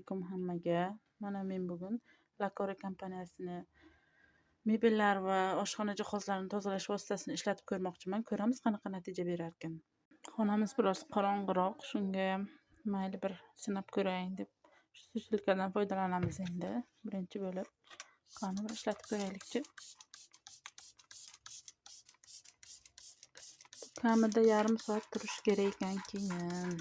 alaykum hammaga. Mana men bugun Lakore kompaniyasini mebellar va oshxona jihozlarini tozalash vositasini ishlatib ko'rmoqchiman. Ko'ramiz qanaqa natija berar ekan. Xonamiz biroz qorong'iroq, shunga ham mayli bir sinab ko'raylik deb shu suchilkadan foydalanamiz endi. Birinchi bo'lib qani bir ishlatib ko'raylikchi. Kamida yarim soat turish kerak ekan keyin.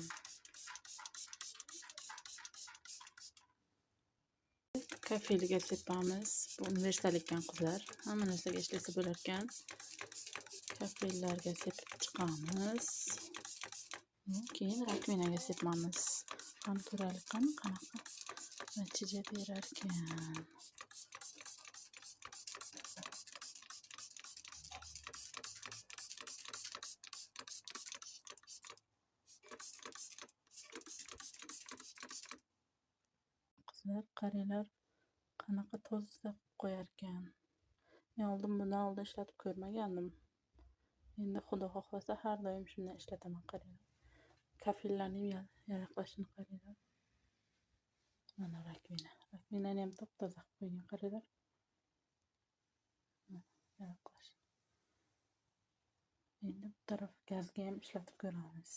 Kafeliga sepamiz. Bu universal ekan qizlar. Hamma narsaga ishlasa bo'lar ekan. Kafellarga sepib chiqamiz. Keyin rakvinaga sepamiz. Qani ko'raylik qanaqa natija berar ekan. Qizlar qaranglar qanaqa toza qo'yar ekan. Men oldin bundan oldin ishlatib ko'rmagandim. Endi xudo xohlasa har doim shunday ishlataman, qaranglar. Kafellarning yaraqlashini qaranglar. Mana rakvina. Rakvinani ham top-toza qilib qo'ygan, qaranglar. Yaraqlash. Endi bu taraf gazga ham ishlatib ko'ramiz.